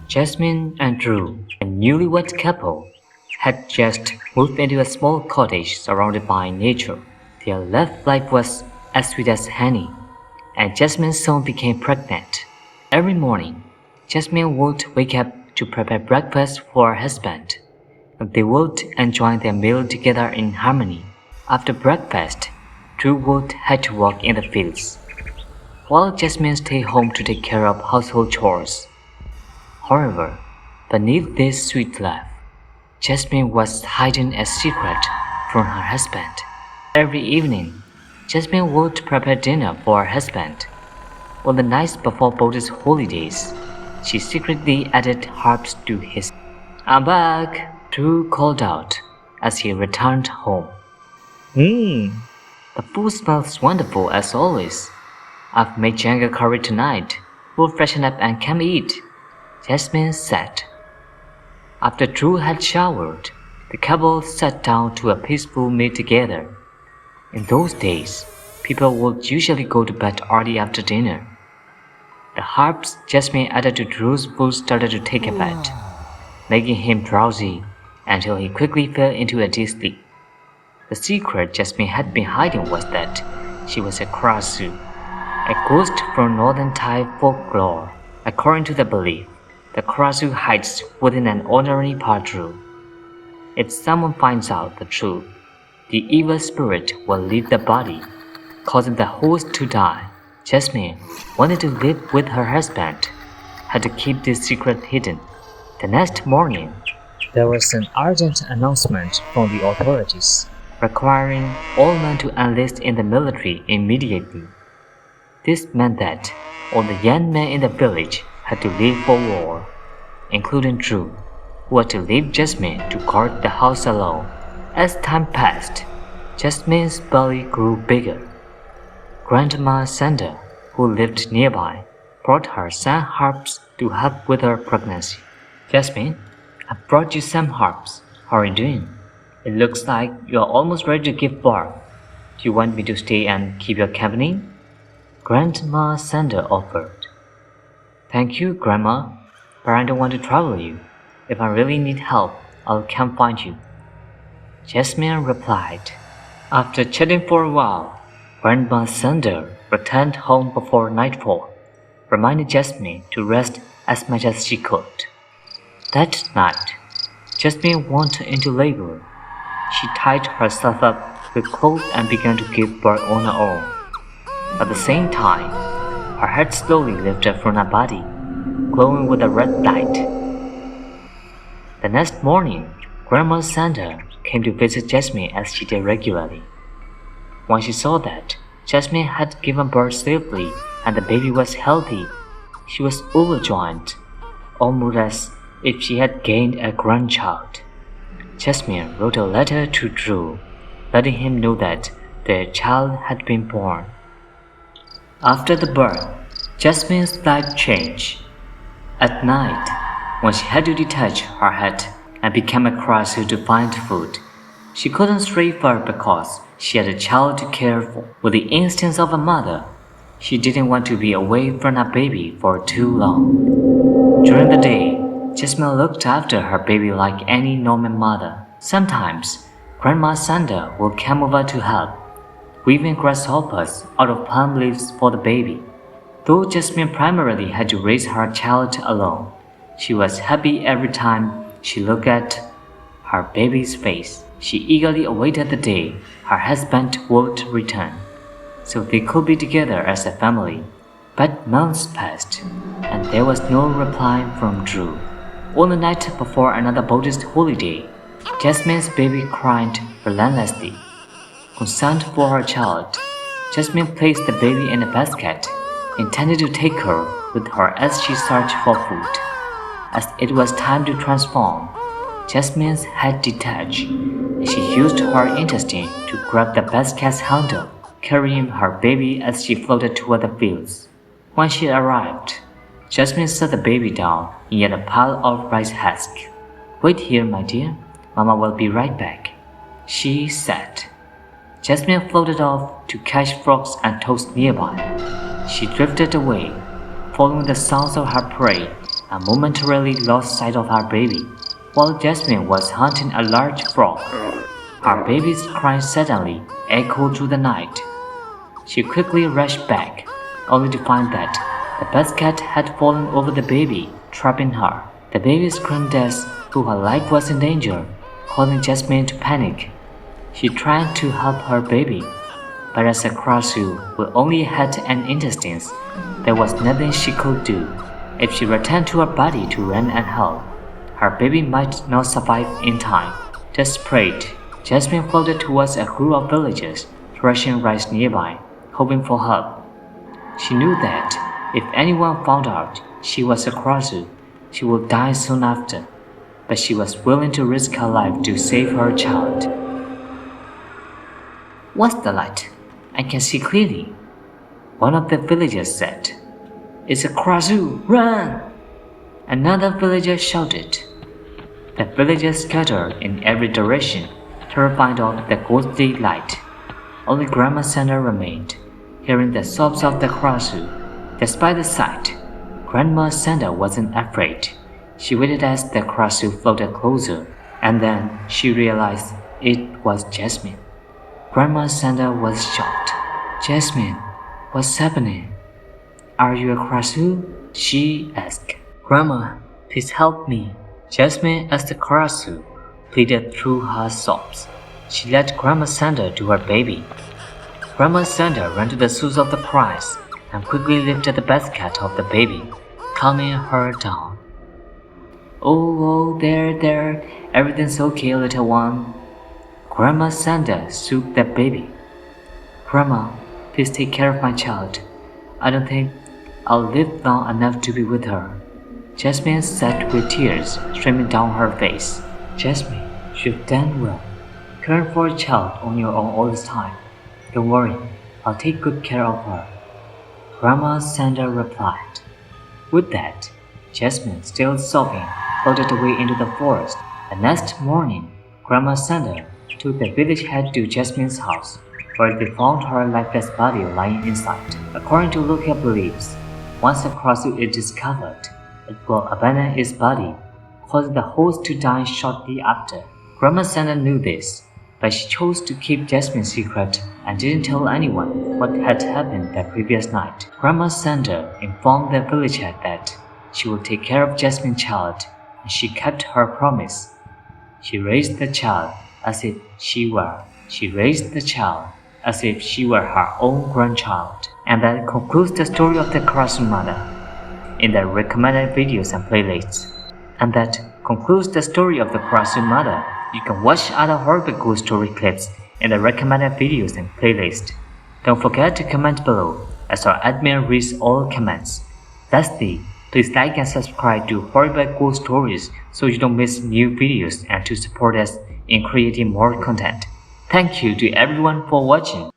Jasmine and Drew, a newlywed couple, had just moved into a small cottage surrounded by nature. Their love life was as sweet as honey, and Jasmine soon became pregnant. Every morning, Jasmine would wake up to prepare breakfast for her husband. They would enjoy their meal together in harmony. After breakfast, Drew would head to work in the fields, while Jasmine stayed home to take care of household chores. However, beneath this sweet love, Jasmine was hiding a secret from her husband. Every evening, Jasmine would prepare dinner for her husband. On the nights before Buddhist holidays, she secretly added herbs to his. "I'm back," Drew called out as he returned home. The food smells wonderful as always. I've made Jenga curry tonight. We'll freshen up and come eat," Jasmine said. After Drew had showered, the couple sat down to a peaceful meal together. In those days, people would usually go to bed early after dinner. The herbs Jasmine added to Drew's food started to take effect, making him drowsy until he quickly fell into a deep sleep. The secret Jasmine had been hiding was that she was a Krasu, a ghost from northern Thai folklore. According to the belief, the Krasu hides within an ordinary Padru. If someone finds out the truth, the evil spirit will leave the body, causing the host to die. Jasmine wanted to live with her husband, had to keep this secret hidden. The next morning, there was an urgent announcement from the authorities, requiring all men to enlist in the military immediately. This meant that all the young men in the village had to leave for war, including Drew, who had to leave Jasmine to guard the house alone. As time passed, Jasmine's belly grew bigger. Grandma Sandra, who lived nearby, brought her some herbs to help with her pregnancy. "Jasmine, I brought you some herbs. How are you doing? It looks like you are almost ready to give birth. Do you want me to stay and keep your company?" Grandma Sandra offered. "Thank you, Grandma, but I don't want to trouble you. If I really need help, I'll come find you," Jasmine replied. After chatting for a while, Grandma Sandra returned home before nightfall, reminding Jasmine to rest as much as she could. That night, Jasmine went into labor. She tied herself up with clothes and began to give birth on her own. At the same time, her head slowly lifted from her body, glowing with a red light. The next morning, Grandma Sandra came to visit Jasmine as she did regularly. When she saw that Jasmine had given birth safely and the baby was healthy, she was overjoyed, almost as if she had gained a grandchild. Jasmine wrote a letter to Drew, letting him know that their child had been born. After the birth, Jasmine's life changed. At night, when she had to detach her head and become a Krasu to find food, she couldn't stray far because she had a child to care for. With the instincts of a mother, she didn't want to be away from her baby for too long. During the day, Jasmine looked after her baby like any normal mother. Sometimes, Grandma Sandra will come over to help, weaving grasshoppers out of palm leaves for the baby. Though Jasmine primarily had to raise her child alone, she was happy every time she looked at her baby's face. She eagerly awaited the day her husband would return, so they could be together as a family. But months passed, and there was no reply from Drew. On the night before another Buddhist holiday, Jasmine's baby cried relentlessly. Concerned for her child, Jasmine placed the baby in a basket, intended to take her with her as she searched for food. As it was time to transform, Jasmine's head detached, and she used her intestine to grab the basket's handle, carrying her baby as she floated toward the fields. When she arrived, Jasmine set the baby down in a pile of rice husks. "Wait here, my dear. Mama will be right back," she said. Jasmine floated off to catch frogs and toads nearby. She drifted away, following the sounds of her prey and momentarily lost sight of her baby, while Jasmine was hunting a large frog. Her baby's cry suddenly echoed through the night. She quickly rushed back, only to find that the basket had fallen over the baby, trapping her. The baby screamed as though her life was in danger, causing Jasmine to panic. She tried to help her baby, but as a Krasu with only a head and intestines, there was nothing she could do. If she returned to her body to run and help, her baby might not survive in time. Desperate, Jasmine floated towards a group of villagers threshing rice nearby, hoping for help. She knew that if anyone found out she was a Krasu, she would die soon after, but she was willing to risk her life to save her child. "What's the light? I can see clearly," one of the villagers said. "It's a Krasu! Run!" Another villager shouted. The villagers scattered in every direction, terrified of the ghostly light. Only Grandma Santa remained, hearing the sobs of the Krasu. Despite the sight, Grandma Santa wasn't afraid. She waited as the Krasu floated closer, and then she realized it was Jasmine. Grandma Santa was shocked. "Jasmine, what's happening? Are you a Krasu?" she asked. "Grandma, please help me." Jasmine, as the Krasu, pleaded through her sobs. She led Grandma Santa to her baby. Grandma Santa ran to the source of the cries and quickly lifted the basket of the baby, calming her down. Oh, there, everything's okay, little one." Grandma Santa soothed the baby. "Grandma, please take care of my child. I don't think I'll live long enough to be with her." Jasmine sat with tears streaming down her face. "Jasmine, you've done well, caring for a child on your own all this time. Don't worry, I'll take good care of her," Grandma Santa replied. With that, Jasmine, still sobbing, floated away into the forest. The next morning, Grandma Santa took the village head to Jasmine's house, where they found her lifeless body lying inside. According to local beliefs, once a Krasu is discovered, it will abandon its body, causing the host to die shortly after. Grandma Santa knew this, but she chose to keep Jasmine's secret and didn't tell anyone what had happened that previous night. Grandma Santa informed the village head that she would take care of Jasmine's child, and she kept her promise. She raised the child as if she were her own grandchild. And that concludes the story of the Krasu mother in the recommended videos and playlists. You can watch other horrible ghost story clips in the recommended videos and playlist. Don't forget to comment below, as our admin reads all comments. Lastly, please like and subscribe to Horrible Ghost Stories so you don't miss new videos and to support us in creating more content. Thank you to everyone for watching.